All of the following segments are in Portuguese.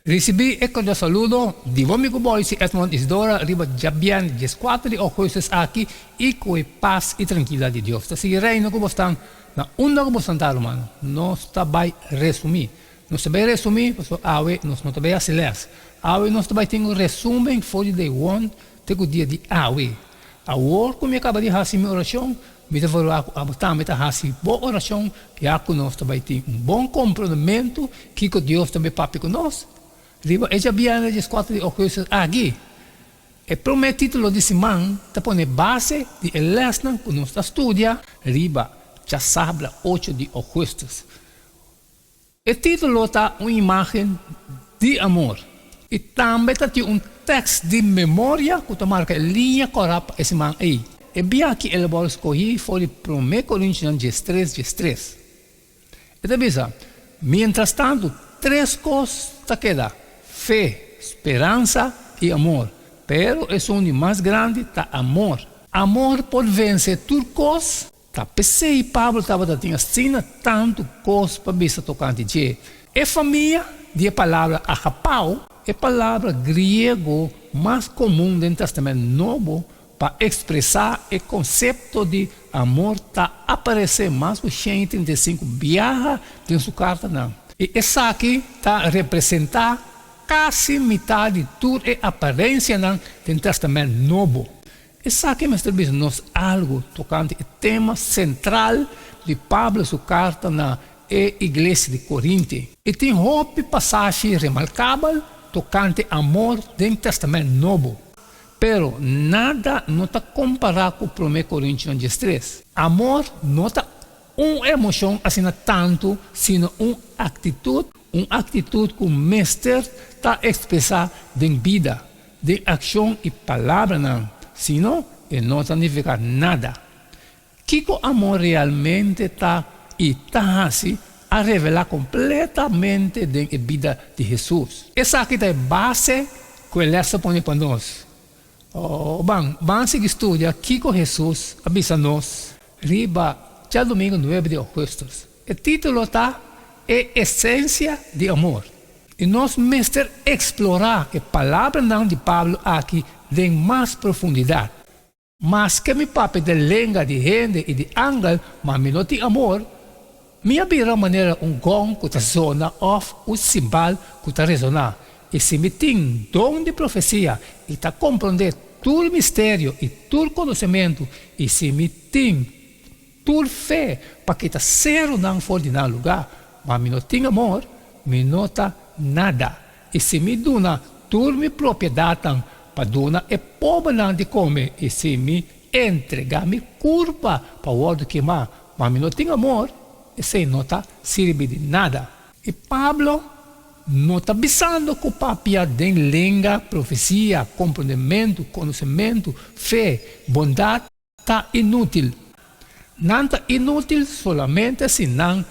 Recebi e cordial saludo di voi amigo Boise Edmond Isidora, riba Jabian, 14 de jueces aqui e com a paz e tranquilidade de Deus. Se reino que vocês na onda que vocês estão, mano, nós está vai resumir. Nós está vai resumir, porque nós não está vai acelerar. Nós está vai ter um resumo for the day one, tem o dia de a hora como eu acabo de fazer minha oração, me dá falar a botar, me dá fazer boa oração, e a nós está vai ter bom comprometimento que Deus também papi conosco. Riba, já viene de 4 de ocasiões aqui. E para o meu título de semana, está põe base de lesson que nós estudia, riba, já sabe 8 de ocasiões. O título está uma imagem de amor. E também está um texto de memória que está marca linha correta esse semana aí. E bem aqui ele vai escolher foi para o 1 Coríntios 13. E está mientras tanto, 3 coisas está quedando. Fé, esperança e amor. Pero é o mais grande, está amor. Amor pode vencer tudo coisa. Tá pensei e Pablo estava tendo assim tanto coisa para ver tocante de. É família de palavra agapau, é palavra grego mais comum dentro do Testamento Novo para expressar o conceito de amor tá aparecer mais que 135 viaja em sua carta não. E essa aqui está representar quase metade de tudo é aparência no Testamento Novo. Isso aqui me nos algo tocante o tema central de Pablo sua carta na igreja de Corinto. E tem outra passagem remarcável tocante amor do Testamento Novo. Pero nada não está comparado com 1 Coríntios 13. Amor não está uma emoção assim tanto, sino uma atitude que o mestre está expressar em vida, de ação e palavra não, senão não significa nada. Que o amor realmente está e está assim a revelar completamente a vida de Jesus. Essa aqui é a base que ele se põe para nós. Vamos seguir estudar que Jesus avisa nós, riba, já domingo 9 de agosto. O título está a essência de amor. E nós mestre explorar a palavra não de Pablo aqui em mais profundidade. Mas que me pape de língua de gente e de ângulo, mas me não tem amor, me abrirá maneira gong que está zona of o simbal que está resonar. E se me tem dom de profecia e está compreender todo mistério e todo conhecimento, e se me tem toda fé para que está zero não for de nenhum lugar, mas me não tem amor, me não está nada. E se me dona toda minha propriedade para donar é pobre não de comer, e se me entregar me curva para o outro queimar, mas me não tem amor, esse não está servindo de nada. E Pablo não está pensando que o papel de língua, profecia, compreendimento, conhecimento, fé, bondade está inútil. Não está inútil solamente se não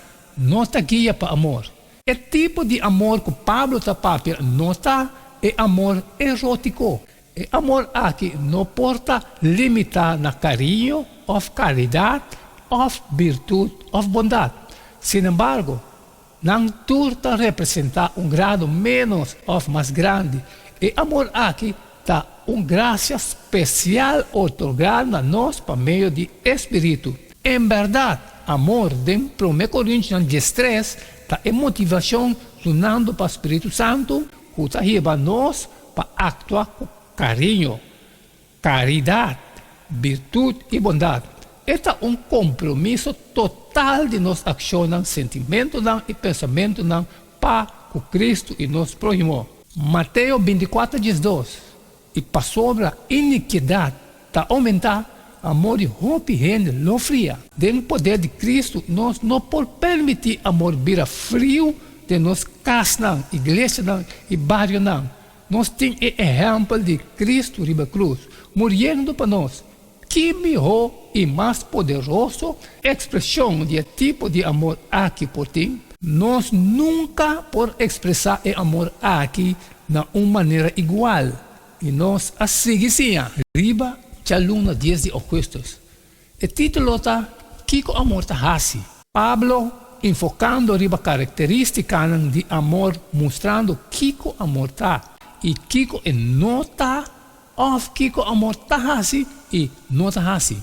está guia para amor. O tipo de amor que Pablo está papel não está é amor erótico. É amor aqui não porta limitar na carinho, ou caridade, ou virtude, ou bondade. Sin embargo, não turta representar grado menos ou mais grande. E amor aqui está graça especial otorgada a nós por meio de Espírito. Em verdade, amor de 1 Coríntios 13 está em motivação junando para o Espírito Santo, que está levando nós para actuar com carinho, caridade, virtude e bondade. Este é compromisso total de nós accionar sentimento e pensamento para com Cristo e nosso próximo. Mateus 24, 12. E para sobre a iniquidade, está aumentar amor e roupa e gente não fria. Dentro do poder de Cristo, nós não podemos permitir amor vir frio de nós casa, igreja e bairro. Nós temos exemplo de Cristo riba cruz, morrendo para nós. Que melhor e mais poderoso expressão de tipo de amor aqui por ti. Nós nunca podemos expressar o amor aqui de uma maneira igual. E nós assim, riba, já luna 10 de agosto. O título está, que o amor está assim. Pablo enfocando riba característica de amor, mostrando Kiko amor tá. E Kiko é nota of Kiko amor tá assim e nota assim.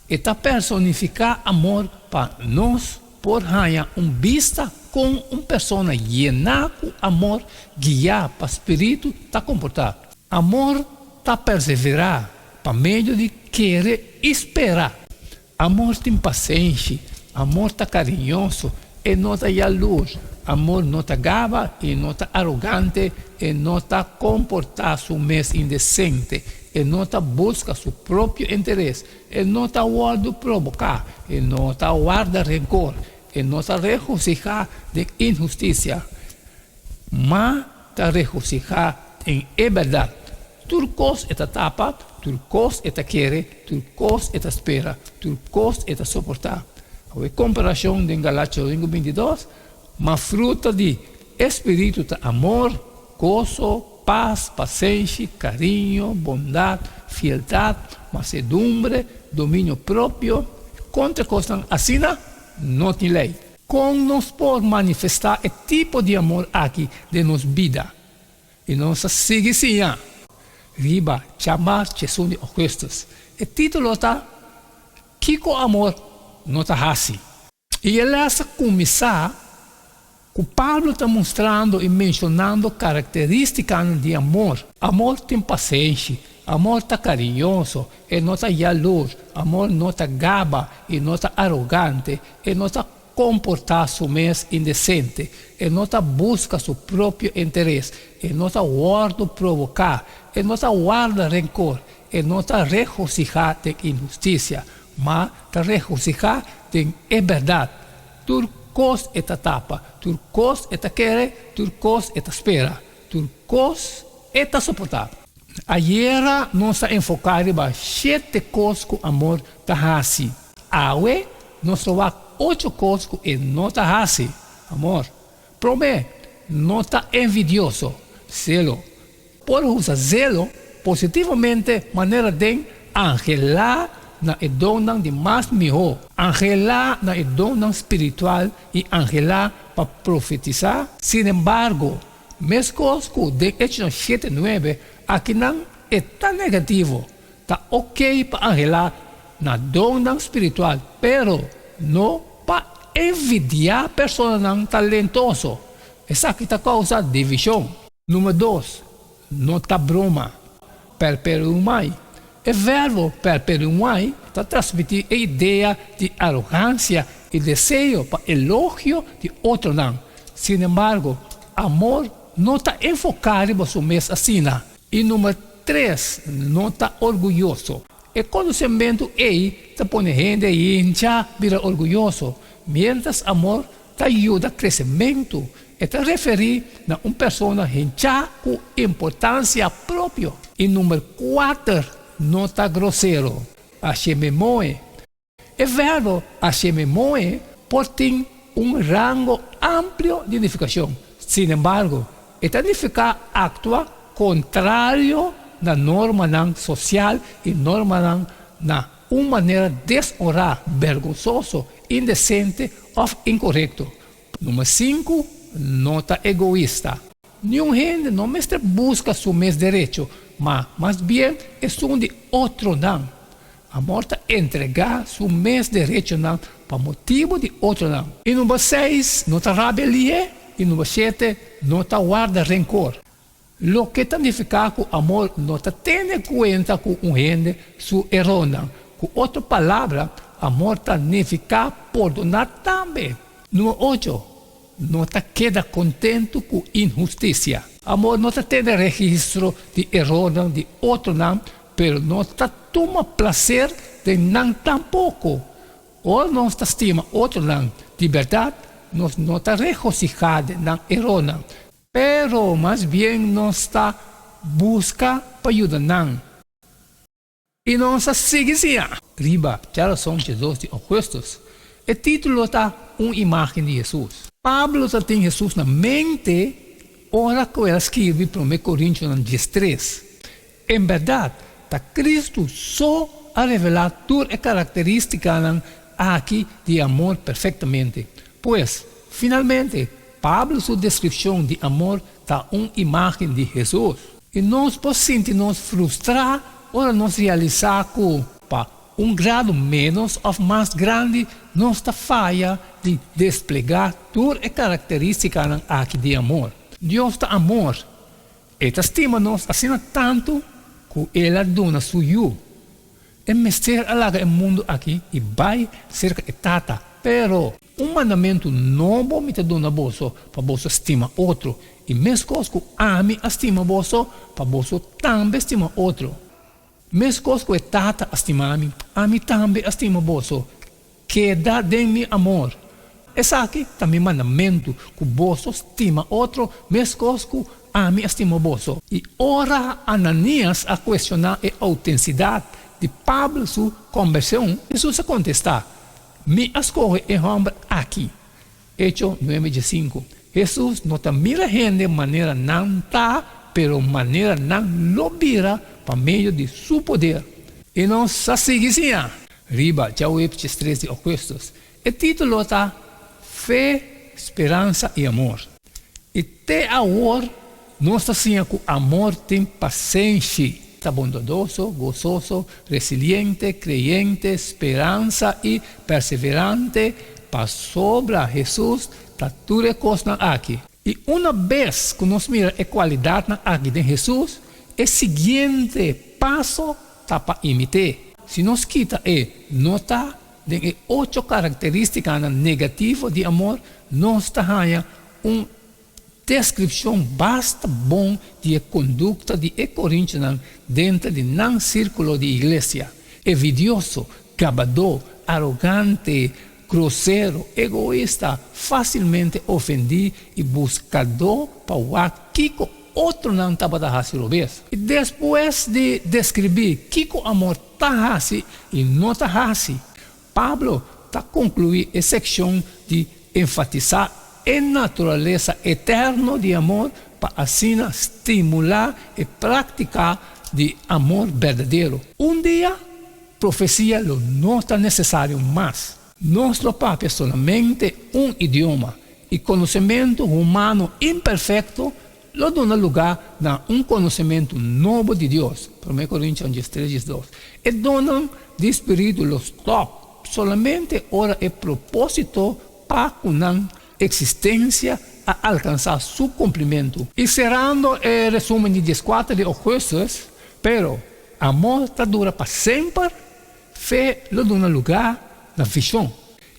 Eta personificar amor para nós por ganhar vista com persona llena com amor, guiar para espírito tá comportar. Amor tá perseverar para meio de querer esperar. Amor tem paciência, amor tá carinhoso e não tá luz. Amor não tá gaba e não tá arrogante e não tá comportar su mês indecente e não tá busca seu próprio interesse e não tá guarda provocar e não tá guarda rancor e não tá regocijar de injustiça, mas tá regocijar em verdade. Turcos eta tapa, turcos eta quiere, turcos eta espera, turcos eta soportar. A comparação de Galatas 5:22, mas fruta de espírito de amor, gozo, paz, paciência, carinho, bondade, fialdade, mansedumbre, domínio próprio. Contra coisas assim, não tem lei. Como nós podemos manifestar o tipo de amor aqui de nossa vida? E nós seguimos assim. Riba, chamar Jesus de opostos. O título está Kiko amor não está assim. E ele está começar com Pablo está mostrando e mencionando características de amor. Amor tem paciência, amor está carinhoso, e não está luz, amor não está gaba, e não está arrogante, e não está comportar-se mês indecente, e não está busca seu próprio interesse, e não está guarda provocar, e não está guarda rancor, e não está regocijar de injustiça, mas está regocijar de verdade. Turcos eta tapa, turcos eta querer, turcos eta espera, turcos eta soportar. Ayer nós enfocamos em 7 coisas que o amor está assim. Hoje nós vamos 8 coisas que não está assim. Amor, promete, não está envidioso, zelo. Por usar zelo positivamente, maneira de angelar na edona de mais melhor, angelar na edona espiritual e angelar para profetizar. Sin embargo, mesmo que de Hechos 7:9, aqui não é tão negativo. Está ok para angelar na dona espiritual, pero não para envidiar pessoas não talentosas. Essa aqui está causa divisão. Número 2, não está broma, perpetuar. O verbo perpetuar está transmitindo a ideia de arrogância e desejo para elogio de outro não. Sin embargo, amor não está enfocado em seu mês assim. E número 3, não está orgulhoso. O conhecimento está pondo gente hincha, vira orgulhoso. Mientras amor está ajuda a crescimento. Está referindo a uma pessoa hincha com importância própria. E número 4, não está grosseiro. Achememoe. O verbo achememoe pode ter rango amplo de identificação. Sin embargo, esta identificação atua contrário da norma social e norma na uma maneira desonrar, vergonzoso, indecente ou incorreto. Número 5, não está egoísta. Nenhum gente não busca seu mesmo direito, mas mais bem é um de outro não. Amor está entregar seu mesmo direito não para motivo de outro não. E número 6, não está rebelião. E número 7, não está guarda rancor. Lo que significa que o amor não está tendo em conta com gente seu erro não. Com outra palavra, amor está significa perdonar também. Número 8, não está queda contente com injustiça. Amor não está tendo registro de erro de outro não, mas não está toma prazer de não tampouco. Ou não está estima outro não. De verdade, não está regocijado não erro não. Pero mais bem não está busca para ajudar não. E não está seguindo. Riba, já são Jesus de opostos. O título está uma imagem de Jesus. Pablo já tem Jesus na mente, ora que ele escreve para 1 Coríntios 10:3. Em verdade, está Cristo só a revelar toda a característica aqui de amor perfeitamente. Pues, finalmente, Pablo, su descripción de amor, da una imagen de Jesús. Y nos podemos nos frustrar o nos realizar que, para un grado menos o más grande, nuestra falla de desplegar toda a característica aqui de amor. Deus da amor. Ele estima-nos assim tanto que Ele dona suyo. É mestre alaga o mundo aqui e vai cerca de tata. Pero um mandamento novo me te dona bolso para bolso estima outro. E mesmo que ame estima bolso para bolso também estima outro. Mesmo que tata estima a mim também estima bolso. Queda de mi amor. Essa aqui também mandamento que bolso estima outro, mesmo que ame estima bolso. E ora Ananias a questionar a autenticidade de Pablo sua conversão. Jesus a contestar: me escolhe o homem aqui. Hecho 9:5. Jesus não te mira gente de maneira não tá, pero maneira não lo vira por meio de seu poder. E não se sigue assim. Riba, já o Efésios 3 de Augustus. O título está Fé, Esperança e Amor. E até agora, nós estamos com amor tem paciência. Está bondoso, gozoso, resiliente, creyente, esperança e perseverante para sobre Jesus, está tudo coisa aqui. E uma vez que nós miramos a qualidade aqui de Jesus, o seguinte passo está para imitar. Se nós quita nota de 8 características negativas de amor, nós temos uma descrição bastante bom de conduta de Coríntios dentro de um círculo de igreja. Envidioso, gabador, arrogante, grosseiro, egoísta, facilmente ofendido e buscador para o que outro não estava fazendo vez. E depois de descrever que o amor está assim e não está assim, Pablo está concluindo a secção de enfatizar a natureza eterna de amor para assim estimular e praticar de amor verdadeiro. Um dia, profecia não está necessário mais. Nosso papo é solamente um idioma e conhecimento humano imperfeito lo dá lugar a um conhecimento novo de Deus. 1 Coríntios 3:2. E donan de espírito los top. Solamente ora é propósito para uma existência a alcançar seu cumprimento. E cerrando o resumo de 14 de Augustus, pero amor está dura para sempre, fé lo dá lugar na visão.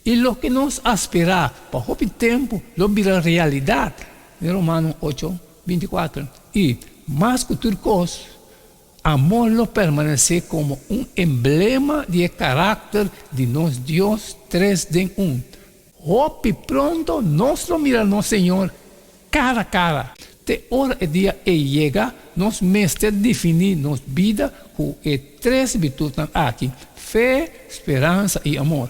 E lo que nos aspira para o tempo lo vira realidade. Em Romanos 8:24. E mais que tudo coisa, amor lo permanece como um emblema de caráter de nosso Deus 3 em 1. Hope pronto nós miraremos Senhor cara a cara. De hora e dia e chega, nós mestre definir nossa vida com três virtudes aqui: fé, esperança e amor.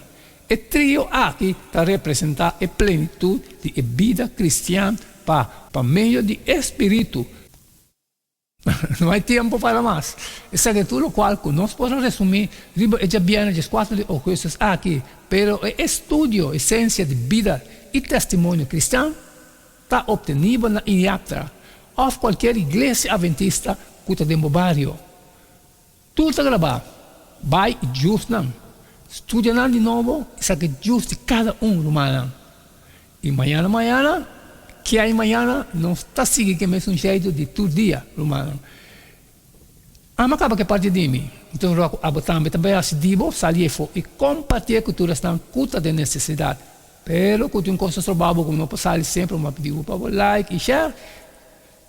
O trio aqui está representar a plenitude de vida cristã para meio de espírito. Não há tempo para mais. Essa é tudo o qual nós podemos resumir. Já viene de 4 de Augustus aqui, pero o estudo, essência de vida e testemunho cristão está obtenido na IAPTRA ou qualquer igreja adventista que está dentro do barrio. Tudo está gravado. Vai e justo não. Estudia de novo e sabe justo de cada humano. E amanhã, que aí amanhã não está seguindo o mesmo jeito de todo dia, humano. Acaba que parte de mim. Então, eu também decido sair e compartilhar culturas que estão de necessidade. Pero, quando tem coisas trabalho, como não posso sair sempre, eu pedido para like e share.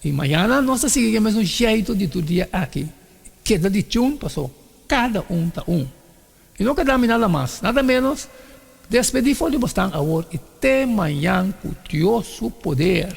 E amanhã não está seguindo o mesmo jeito de todo dia aqui. Queda de tchum, passou. Cada está um. E não queda nada mais, nada menos. Despedir foi de bastante agora e até amanhã com o Deus poder.